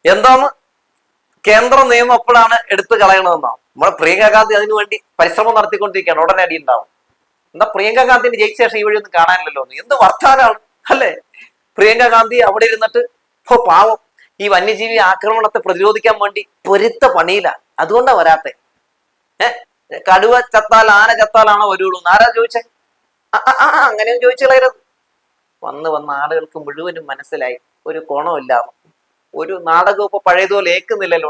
എന്താന്ന് കേന്ദ്ര നിയമം എപ്പോഴാണ് എടുത്തു കളയണമെന്നോ? നമ്മളെ പ്രിയങ്ക ഗാന്ധി അതിനു വേണ്ടി പരിശ്രമം നടത്തിക്കൊണ്ടിരിക്കുകയാണ്. ഉടനെ അടി ഉണ്ടാവും. എന്നാ പ്രിയങ്ക ഗാന്ധിന്റെ ജയിച്ച ശേഷം ഈ വഴി ഒന്നും കാണാനില്ലല്ലോ. എന്ത് വർത്താനാണ് അല്ലേ? പ്രിയങ്ക ഗാന്ധി അവിടെ ഇരുന്നിട്ട് ഇപ്പൊ പാവം ഈ വന്യജീവി ആക്രമണത്തെ പ്രതിരോധിക്കാൻ വേണ്ടി പൊരുത്ത പണിയില്ല. അതുകൊണ്ടാ വരാത്തെ. കടുവ ചത്താൽ ആന ചത്താലാണോ വരുള്ളൂ? ആരാ ചോദിച്ചേ? അങ്ങനെയും ചോദിച്ചു കളയരുത്. വന്ന് ആളുകൾക്ക് മുഴുവനും മനസ്സിലായി ഒരു കോണമില്ലാതെ ഒരു നാടകം ഇപ്പൊ പഴയതുപോലെ ഏക്കുന്നില്ലല്ലോ.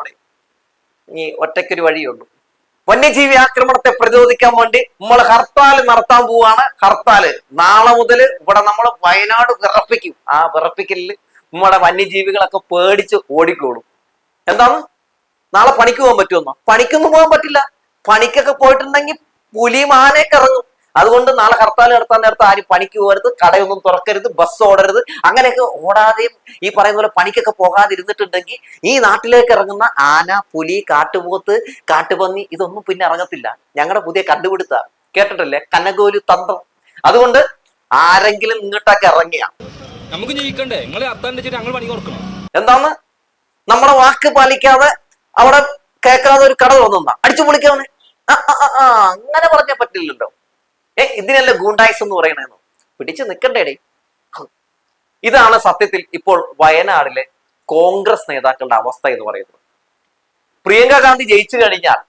ഇനി ഒറ്റയ്ക്കൊരു വഴിയുള്ളൂ. വന്യജീവി ആക്രമണത്തെ പ്രതിരോധിക്കാൻ വേണ്ടി നമ്മൾ ഹർത്താൽ നടത്താൻ പോവാണ്. ഹർത്താല് നാളെ മുതൽ ഇവിടെ നമ്മൾ വയനാട് വിറപ്പിക്കും. ആ വിറപ്പിക്കലിൽ നമ്മുടെ വന്യജീവികളൊക്കെ പേടിച്ച് ഓടിക്കോളും. എന്താണ് നാളെ പണിക്ക് പോകാൻ പറ്റുമെന്നോ? പണിക്കൊന്നും പോകാൻ പറ്റില്ല. പണിക്കൊക്കെ പോയിട്ടുണ്ടെങ്കിൽ പുലിയും ആനയൊക്കെ ഇറങ്ങും. അതുകൊണ്ട് നാളെ ഹർത്താൽ നടത്താൻ നേരത്തെ ആരും പണിക്ക് പോകരുത്, കടയൊന്നും തുറക്കരുത്, ബസ് ഓടരുത്. അങ്ങനെയൊക്കെ ഓടാതെയും ഈ പറയുന്ന പോലെ പണിക്കൊക്കെ പോകാതിരുന്നിട്ടുണ്ടെങ്കിൽ ഈ നാട്ടിലേക്ക് ഇറങ്ങുന്ന ആന, പുലി, കാട്ടുപോത്ത്, കാട്ടുപന്നി ഇതൊന്നും പിന്നെ ഇറങ്ങത്തില്ല. ഞങ്ങളുടെ പുതിയ കണ്ടുപിടുത്ത കേട്ടിട്ടില്ലേ? കനകോലു തന്ത്രം. അതുകൊണ്ട് ആരെങ്കിലും ഇങ്ങോട്ടൊക്കെ ഇറങ്ങിയ നമുക്ക് ജയിക്കണ്ടേ? നിങ്ങൾ ഞങ്ങൾ പണി കൊടുക്കണം. എന്താണ് നമ്മുടെ വാക്ക് പാലിക്കാതെ അവിടെ കേൾക്കാതെ ഒരു കട തോന്നുന്ന അടിച്ചു പൊളിക്കാവുന്നേ? അങ്ങനെ പറഞ്ഞാൽ പറ്റില്ലല്ലോ. ഇതിനല്ലേ ഗൂണ്ടായിസ് എന്ന് പറയണെന്നോ? പിടിച്ചു നിൽക്കണ്ടേടേ. ഇതാണ് സത്യത്തിൽ ഇപ്പോൾ വയനാടിലെ കോൺഗ്രസ് നേതാക്കളുടെ അവസ്ഥ എന്ന് പറയുന്നത്. പ്രിയങ്ക ഗാന്ധി ജയിച്ചു കഴിഞ്ഞാൽ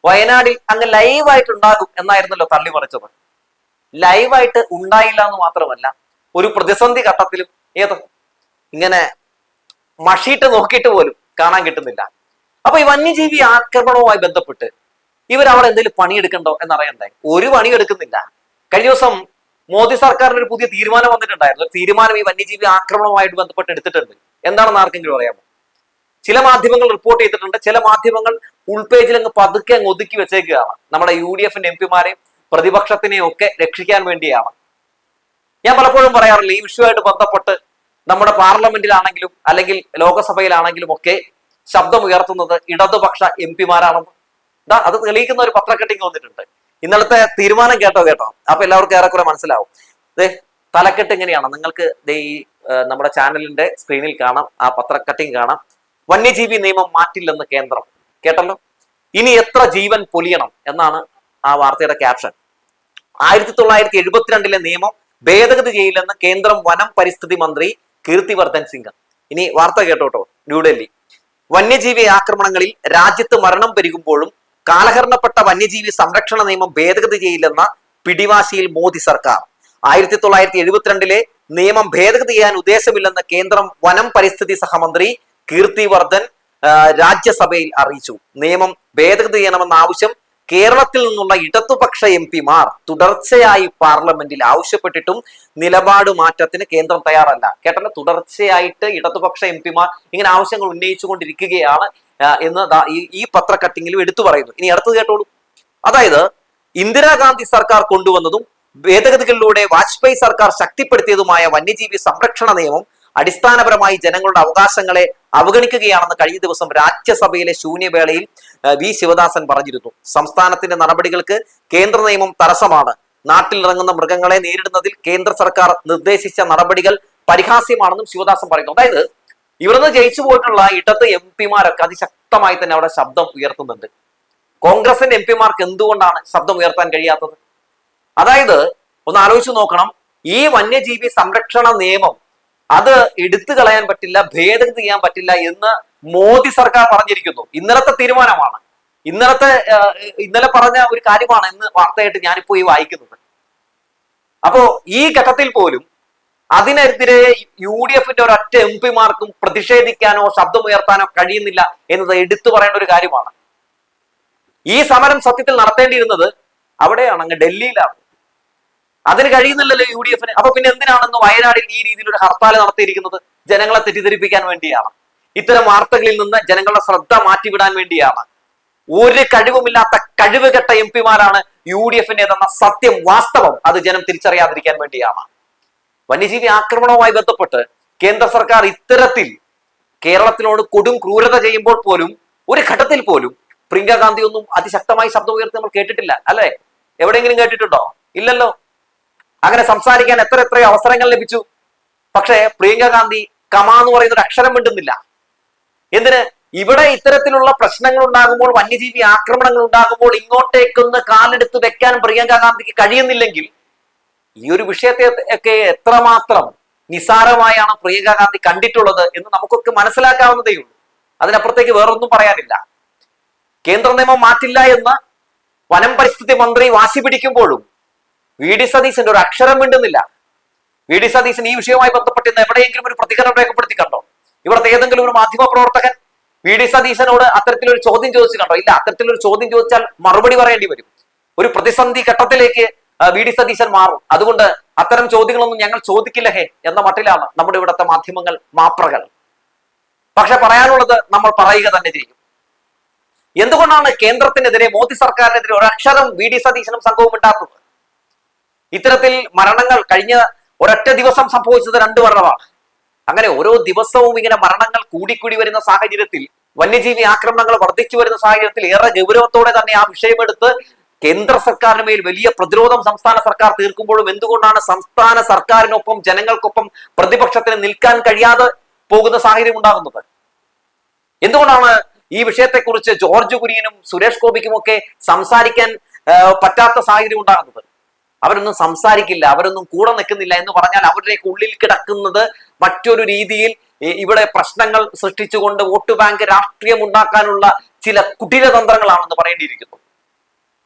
വയനാടിൽ അങ്ങ് ലൈവായിട്ട് ഉണ്ടാകും എന്നായിരുന്നല്ലോ തള്ളി മറിച്ചത്. ലൈവായിട്ട് ഉണ്ടായില്ല എന്ന് മാത്രമല്ല, ഒരു പ്രതിസന്ധി ഘട്ടത്തിലും ഇങ്ങനെ മഷിയിട്ട് നോക്കിയിട്ട് പോലും കാണാൻ കിട്ടുന്നില്ല. അപ്പൊ ഈ വന്യജീവി ആക്രമണവുമായി ബന്ധപ്പെട്ട് ഇവരവിടെ എന്തെങ്കിലും പണിയെടുക്കണ്ടോ എന്നറിയണ്ടേ? ഒരു പണി എടുക്കുന്നില്ല. കഴിഞ്ഞ ദിവസം മോദി സർക്കാരിന് ഒരു പുതിയ തീരുമാനം വന്നിട്ടുണ്ടായിരുന്നു. തീരുമാനം ഈ വന്യജീവി ആക്രമണവുമായിട്ട് ബന്ധപ്പെട്ട് എടുത്തിട്ടുണ്ട്. എന്താണെന്ന് ആർക്കെങ്കിലും അറിയാമോ? ചില മാധ്യമങ്ങൾ റിപ്പോർട്ട് ചെയ്തിട്ടുണ്ട്. ചില മാധ്യമങ്ങൾ ഉൾപേജിൽ അങ്ങ് പതുക്കെ അങ്ങ് ഒതുക്കി വെച്ചേക്കുകയാണ്. നമ്മുടെ UDF MP-മാരെയും പ്രതിപക്ഷത്തിനെയും ഒക്കെ രക്ഷിക്കാൻ വേണ്ടിയാണ്. ഞാൻ പലപ്പോഴും പറയാറില്ല, ഈ വിഷയമായിട്ട് ബന്ധപ്പെട്ട് നമ്മുടെ പാർലമെന്റിലാണെങ്കിലും അല്ലെങ്കിൽ ലോകസഭയിലാണെങ്കിലും ഒക്കെ ശബ്ദം ഉയർത്തുന്നത് ഇടതുപക്ഷ MP-മാരാണെന്ന്. അത് തെളിയിക്കുന്ന ഒരു പത്രക്കട്ടിങ് വന്നിട്ടുണ്ട്. ഇന്നലത്തെ തീരുമാനം കേട്ടോ. അപ്പൊ എല്ലാവർക്കും ഏറെക്കുറെ മനസ്സിലാവും. തലക്കെട്ട് ഇങ്ങനെയാണ്. നിങ്ങൾക്ക് ഈ നമ്മുടെ ചാനലിന്റെ സ്ക്രീനിൽ കാണാം, ആ പത്രക്കട്ടിങ് കാണാം. വന്യജീവി നിയമം മാറ്റില്ലെന്ന് കേന്ദ്രം. കേട്ടല്ലോ. ഇനി എത്ര ജീവൻ പൊലിയണം എന്നാണ് ആ വാർത്തയുടെ ക്യാപ്ഷൻ. 1972 നിയമം ഭേദഗതി ചെയ്യില്ലെന്ന് കേന്ദ്രം വനം പരിസ്ഥിതി മന്ത്രി കീർത്തിവർദ്ധൻ സിംഗ്. ഇനി വാർത്ത കേട്ടോട്ടോ. ന്യൂഡൽഹി: വന്യജീവി ആക്രമണങ്ങളിൽ രാജ്യത്ത് മരണം പെരുകുമ്പോഴും കാലഹരണപ്പെട്ട വന്യജീവി സംരക്ഷണ നിയമം ഭേദഗതി ചെയ്യില്ലെന്ന പിടിവാശിയിൽ മോദി സർക്കാർ. 1972 നിയമം ഭേദഗതി ചെയ്യാൻ ഉദ്ദേശമില്ലെന്ന് കേന്ദ്രം വനം പരിസ്ഥിതി സഹമന്ത്രി കീർത്തിവർദ്ധൻ രാജ്യസഭയിൽ അറിയിച്ചു. നിയമം ഭേദഗതി ചെയ്യണമെന്ന ആവശ്യം കേരളത്തിൽ നിന്നുള്ള ഇടതുപക്ഷ MP-മാർ തുടർച്ചയായി പാർലമെന്റിൽ ആവശ്യപ്പെട്ടിട്ടും നിലപാട് മാറ്റത്തിന് കേന്ദ്രം തയ്യാറല്ല. കേട്ടല്ലോ, തുടർച്ചയായിട്ട് ഇടതുപക്ഷ MP-മാർ ഇങ്ങനെ ആവശ്യങ്ങൾ ഉന്നയിച്ചുകൊണ്ടിരിക്കുകയാണ് എന്ന് ഈ പത്ര കട്ടിങ്ങിലും എടുത്തു പറയുന്നു. ഇനി അടുത്തത് കേട്ടോളൂ. അതായത് ഇന്ദിരാഗാന്ധി സർക്കാർ കൊണ്ടുവന്നതും ഭേദഗതികളിലൂടെ വാജ്പേയി സർക്കാർ ശക്തിപ്പെടുത്തിയതുമായ വന്യജീവി സംരക്ഷണ നിയമം അടിസ്ഥാനപരമായി ജനങ്ങളുടെ അവകാശങ്ങളെ അവഗണിക്കുകയാണെന്ന് കഴിഞ്ഞ ദിവസം രാജ്യസഭയിലെ ശൂന്യവേളയിൽ വി ശിവദാസൻ പറഞ്ഞിരുന്നു. സംസ്ഥാനത്തിന്റെ നടപടികൾക്ക് കേന്ദ്ര നിയമം തടസ്സമാണ്. നാട്ടിൽ ഇറങ്ങുന്ന മൃഗങ്ങളെ നേരിടുന്നതിൽ കേന്ദ്ര സർക്കാർ നിർദ്ദേശിച്ച നടപടികൾ പരിഹാസ്യമാണെന്നും ശിവദാസൻ പറയുന്നു. അതായത് ഇവിടുന്ന് ജയിച്ചു പോയിട്ടുള്ള ഇടത് MP-മാരൊക്കെ അതിശക്തമായി തന്നെ അവിടെ ശബ്ദം ഉയർത്തുന്നുണ്ട്. കോൺഗ്രസിന്റെ MP-മാർക്ക് എന്തുകൊണ്ടാണ് ശബ്ദം ഉയർത്താൻ കഴിയാത്തത്? അതായത് ഒന്ന് ആലോചിച്ച് നോക്കണം. ഈ വന്യജീവി സംരക്ഷണ നിയമം അത് എടുത്തു കളയാൻ പറ്റില്ല, ഭേദഗതി ചെയ്യാൻ പറ്റില്ല എന്ന് മോദി സർക്കാർ പറഞ്ഞിരിക്കുന്നു. ഇന്നലത്തെ തീരുമാനമാണ്. ഇന്നലെ പറഞ്ഞ ഒരു കാര്യമാണ് ഇന്ന് വാർത്തയായിട്ട് ഞാനിപ്പോ ഈ വായിക്കുന്നത്. അപ്പോ ഈ ഘട്ടത്തിൽ പോലും അതിനെതിരെ UDF-ന്റെ ഒരൊറ്റ MP-മാർക്കും പ്രതിഷേധിക്കാനോ ശബ്ദമുയർത്താനോ കഴിയുന്നില്ല എന്നത് എടുത്തു പറയേണ്ട ഒരു കാര്യമാണ്. ഈ സമരം സത്യത്തിൽ നടത്തേണ്ടിയിരുന്നത് അവിടെയാണ്, അങ്ങ് ഡൽഹിയിലാണ്. അതിന് കഴിയുന്നില്ലല്ലോ UDF-ന്. അപ്പൊ പിന്നെ എന്തിനാണെന്ന് വയനാടിൽ ഈ രീതിയിലൊരു ഹർത്താൽ നടത്തിയിരിക്കുന്നത്? ജനങ്ങളെ തെറ്റിദ്ധരിപ്പിക്കാൻ വേണ്ടിയാണ്. ഇത്തരം വാർത്തകളിൽ നിന്ന് ജനങ്ങളുടെ ശ്രദ്ധ മാറ്റിവിടാൻ വേണ്ടിയാണ്. ഒരു കഴിവുമില്ലാത്ത കഴിവുകെട്ട MP-മാരാണ് UDF-ന്റേതെന്ന സത്യം, വാസ്തവം അത് ജനം തിരിച്ചറിയാതിരിക്കാൻ വേണ്ടിയാണ്. വന്യജീവി ആക്രമണവുമായി ബന്ധപ്പെട്ട് കേന്ദ്ര സർക്കാർ ഇത്തരത്തിൽ കേരളത്തിനോട് കൊടും ക്രൂരത ചെയ്യുമ്പോൾ പോലും ഒരു ഘട്ടത്തിൽ പോലും പ്രിയങ്ക ഗാന്ധി ഒന്നും അതിശക്തമായി ശബ്ദം ഉയർത്തി നമ്മൾ കേട്ടിട്ടില്ല, അല്ലെ? എവിടെയെങ്കിലും കേട്ടിട്ടുണ്ടോ? ഇല്ലല്ലോ. അങ്ങനെ സംസാരിക്കാൻ എത്ര അവസരങ്ങൾ ലഭിച്ചു. പക്ഷേ പ്രിയങ്ക ഗാന്ധി കമ എന്ന് പറയുന്ന ഒരു അക്ഷരം മിണ്ടുന്നില്ല. എന്തിന്? ഇവിടെ ഇത്തരത്തിലുള്ള പ്രശ്നങ്ങൾ ഉണ്ടാകുമ്പോൾ, വന്യജീവി ആക്രമണങ്ങൾ ഉണ്ടാകുമ്പോൾ ഇങ്ങോട്ടേക്കൊന്ന് കാലെടുത്ത് വെക്കാൻ പ്രിയങ്ക ഗാന്ധിക്ക് കഴിയുന്നില്ലെങ്കിൽ ഈ ഒരു വിഷയത്തെ ഒക്കെ എത്രമാത്രം നിസാരമായാണ് പ്രിയങ്ക ഗാന്ധി കണ്ടിട്ടുള്ളത് എന്ന് നമുക്കൊക്കെ മനസ്സിലാക്കാവുന്നതേ ഉള്ളൂ. അതിനപ്പുറത്തേക്ക് വേറൊന്നും പറയാനില്ല. കേന്ദ്ര നിയമം മാറ്റില്ല എന്ന് വനം പരിസ്ഥിതി മന്ത്രി വാശി പിടിക്കുമ്പോഴും വി ഡി സതീശന്റെ ഒരു അക്ഷരം മിണ്ടുന്നില്ല. വി ഡി സതീശൻ ഈ വിഷയവുമായി ബന്ധപ്പെട്ട് ഇന്ന് എവിടെയെങ്കിലും ഒരു പ്രതികരണം രേഖപ്പെടുത്തി കണ്ടോ? ഇവിടുത്തെ ഏതെങ്കിലും ഒരു മാധ്യമ പ്രവർത്തകൻ വി ഡി സതീശനോട് അത്തരത്തിലൊരു ചോദ്യം ചോദിച്ചു കണ്ടോ? ഇല്ല. അത്തരത്തിലൊരു ചോദ്യം ചോദിച്ചാൽ മറുപടി പറയേണ്ടി വരും. ഒരു പ്രതിസന്ധി ഘട്ടത്തിലേക്ക് വി ഡി സതീശൻ മാറും. അതുകൊണ്ട് അത്തരം ചോദ്യങ്ങളൊന്നും ഞങ്ങൾ ചോദിക്കില്ല ഹേ എന്ന മട്ടിലാണ് നമ്മുടെ ഇവിടുത്തെ മാധ്യമങ്ങൾ, മാപ്രകൾ. പക്ഷെ പറയാനുള്ളത് നമ്മൾ പറയുക തന്നെ ചെയ്യും. എന്തുകൊണ്ടാണ് കേന്ദ്രത്തിനെതിരെ, മോദി സർക്കാരിനെതിരെ ഒരക്ഷരം വി ഡി സതീശനും സംഘവും ഉണ്ടാക്കുന്നത്? ഇത്തരത്തിൽ മരണങ്ങൾ കഴിഞ്ഞ ഒരൊറ്റ ദിവസം സംഭവിച്ചത് 2 മരണമാണ്. അങ്ങനെ ഓരോ ദിവസവും ഇങ്ങനെ മരണങ്ങൾ കൂടിക്കൂടി വരുന്ന സാഹചര്യത്തിൽ, വന്യജീവി ആക്രമണങ്ങൾ വർദ്ധിച്ചു വരുന്ന സാഹചര്യത്തിൽ ഏറെ ഗൗരവത്തോടെ തന്നെ ആ വിഷയമെടുത്ത് കേന്ദ്ര സർക്കാരിന് മേൽ വലിയ പ്രതിരോധം സംസ്ഥാന സർക്കാർ തീർക്കുമ്പോഴും എന്തുകൊണ്ടാണ് സംസ്ഥാന സർക്കാരിനൊപ്പം, ജനങ്ങൾക്കൊപ്പം പ്രതിപക്ഷത്തിന് നിൽക്കാൻ കഴിയാതെ പോകുന്ന സാഹചര്യം ഉണ്ടാകുന്നത്? എന്തുകൊണ്ടാണ് ഈ വിഷയത്തെക്കുറിച്ച് ജോർജ് കുര്യനും സുരേഷ് ഗോപിക്കും ഒക്കെ സംസാരിക്കാൻ പറ്റാത്ത സാഹചര്യം ഉണ്ടാകുന്നത്? അവരൊന്നും സംസാരിക്കില്ല, അവരൊന്നും കൂടെ നിൽക്കുന്നില്ല എന്ന് പറഞ്ഞാൽ അവരുടെ ഉള്ളിൽ കിടക്കുന്നത് മറ്റൊരു രീതിയിൽ ഇവിടെ പ്രശ്നങ്ങൾ സൃഷ്ടിച്ചുകൊണ്ട് വോട്ട് ബാങ്ക് രാഷ്ട്രീയം ഉണ്ടാക്കാനുള്ള ചില കുടിലതന്ത്രങ്ങളാണെന്ന് പറയേണ്ടിയിരിക്കുന്നു.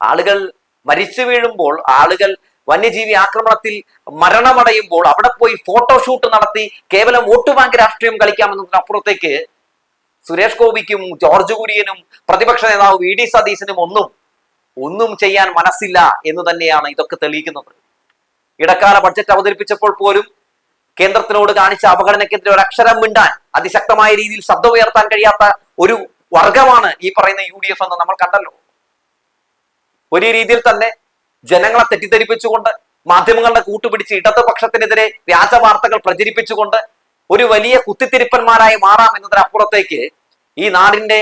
ആളുകൾ മരിച്ചു വീഴുമ്പോൾ, ആളുകൾ വന്യജീവി ആക്രമണത്തിൽ മരണമടയുമ്പോൾ അവിടെ പോയി ഫോട്ടോഷൂട്ട് നടത്തി കേവലം വോട്ട് ബാങ്ക് രാഷ്ട്രീയം കളിക്കാമെന്നതിനപ്പുറത്തേക്ക് സുരേഷ് ഗോപിക്കും ജോർജ് കുര്യനും പ്രതിപക്ഷ നേതാവ് വി ഡി സതീശനും ഒന്നും ചെയ്യാൻ മനസ്സില്ല എന്ന് തന്നെയാണ് ഇതൊക്കെ തെളിയിക്കുന്നത്. ഇടക്കാല ബഡ്ജറ്റ് അവതരിപ്പിച്ചപ്പോൾ പോലും കേന്ദ്രത്തിനോട് കാണിച്ച അവഗണനയ്ക്കെതിരെ ഒരു അക്ഷരം മിണ്ടാൻ, അതിശക്തമായ രീതിയിൽ ശബ്ദമുയർത്താൻ കഴിയാത്ത ഒരു വർഗമാണ് ഈ പറയുന്ന UDF എന്ന് നമ്മൾ കണ്ടല്ലോ. ഒരു രീതിയിൽ തന്നെ ജനങ്ങളെ തെറ്റിദ്ധരിപ്പിച്ചുകൊണ്ട്, മാധ്യമങ്ങളുടെ കൂട്ടുപിടിച്ച് ഇടതുപക്ഷത്തിനെതിരെ വ്യാജ വാർത്തകൾ പ്രചരിപ്പിച്ചുകൊണ്ട് ഒരു വലിയ കുത്തിത്തിരിപ്പന്മാരായി മാറാം എന്നതിനപ്പുറത്തേക്ക് ഈ നാടിന്റെ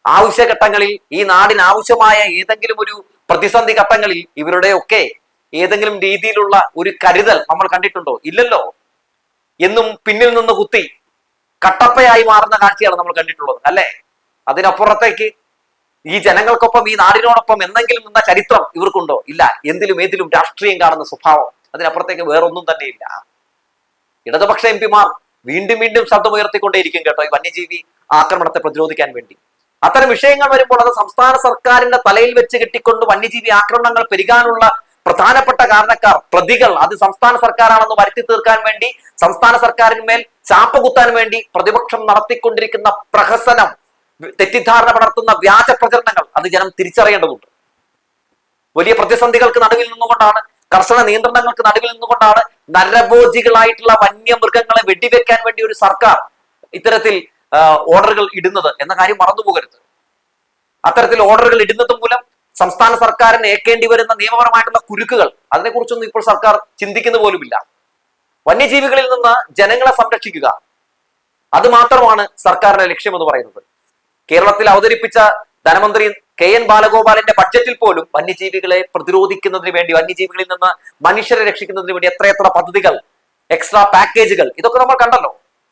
ആവശ്യഘട്ടങ്ങളിൽ, ഈ നാടിന് ആവശ്യമായ ഏതെങ്കിലും ഒരു പ്രതിസന്ധി ഘട്ടങ്ങളിൽ ഇവരുടെയൊക്കെ ഏതെങ്കിലും രീതിയിലുള്ള ഒരു കരുതൽ നമ്മൾ കണ്ടിട്ടുണ്ടോ? ഇല്ലല്ലോ. എന്നും പിന്നിൽ നിന്ന് കുത്തി കട്ടപ്പയായി മാറുന്ന കാഴ്ചയാണ് നമ്മൾ കണ്ടിട്ടുള്ളത്, അല്ലെ? അതിനപ്പുറത്തേക്ക് ഈ ജനങ്ങൾക്കൊപ്പം, ഈ നാടിനോടൊപ്പം എന്തെങ്കിലും നിന്ന ചരിത്രം ഇവർക്കുണ്ടോ? ഇല്ല. എന്തിലും ഏതിലും രാഷ്ട്രീയം കാണുന്ന സ്വഭാവം, അതിനപ്പുറത്തേക്ക് വേറൊന്നും തന്നെ ഇല്ല. ഇടതുപക്ഷ MP-മാർ വീണ്ടും ശബ്ദമുയർത്തിക്കൊണ്ടേയിരിക്കും കേട്ടോ ഈ വന്യജീവി ആക്രമണത്തെ പ്രതിരോധിക്കാൻ വേണ്ടി. അത്തരം വിഷയങ്ങൾ വരുമ്പോൾ അത് സംസ്ഥാന സർക്കാരിന്റെ തലയിൽ വെച്ച് കെട്ടിക്കൊണ്ട് വന്യജീവി ആക്രമണങ്ങൾ പെരുകാനുള്ള പ്രധാനപ്പെട്ട കാരണക്കാർ, പ്രതികൾ, അത് സംസ്ഥാന സർക്കാരാണെന്ന് വരുത്തി തീർക്കാൻ വേണ്ടി, സംസ്ഥാന സർക്കാരിന്മേൽ ചാപ്പ കുത്താൻ വേണ്ടി പ്രതിപക്ഷം നടത്തിക്കൊണ്ടിരിക്കുന്ന പ്രഹസനം, തെറ്റിദ്ധാരണ പടർത്തുന്ന വ്യാജ പ്രചരണങ്ങൾ, അത് ജനം തിരിച്ചറിയേണ്ടതുണ്ട്. വലിയ പ്രതിസന്ധികൾക്ക് നടുവിൽ നിന്നുകൊണ്ടാണ്, കർശന നിയന്ത്രണങ്ങൾക്ക് നടുവിൽ നിന്നുകൊണ്ടാണ് നരഭോജികളായിട്ടുള്ള വന്യമൃഗങ്ങളെ വെടിവെക്കാൻ വേണ്ടി ഒരു സർക്കാർ ഇത്തരത്തിൽ ഓർഡറുകൾ ഇടുന്നത് എന്ന കാര്യം മറന്നുപോകരുത്. അത്തരത്തിൽ ഓർഡറുകൾ ഇടുന്നത് മൂലം സംസ്ഥാന സർക്കാരിന് ഏൽക്കേണ്ടി വരുന്ന നിയമപരമായിട്ടുള്ള കുരുക്കുകൾ, അതിനെക്കുറിച്ചൊന്നും ഇപ്പോൾ സർക്കാർ ചിന്തിക്കുന്ന പോലുമില്ല. വന്യജീവികളിൽ നിന്ന് ജനങ്ങളെ സംരക്ഷിക്കുക, അത് മാത്രമാണ് സർക്കാരിന്റെ ലക്ഷ്യമെന്ന് പറയുന്നത്. കേരളത്തിൽ അവതരിപ്പിച്ച ധനമന്ത്രി KN ബാലഗോപാലിന്റെ ബഡ്ജറ്റിൽ പോലും വന്യജീവികളെ പ്രതിരോധിക്കുന്നതിന് വേണ്ടി, വന്യജീവികളിൽ നിന്ന് മനുഷ്യരെ രക്ഷിക്കുന്നതിന് വേണ്ടി എത്രയെത്ര പദ്ധതികൾ, എക്സ്ട്രാ പാക്കേജുകൾ, ഇതൊക്കെ നമ്മൾ കണ്ടല്ലോ.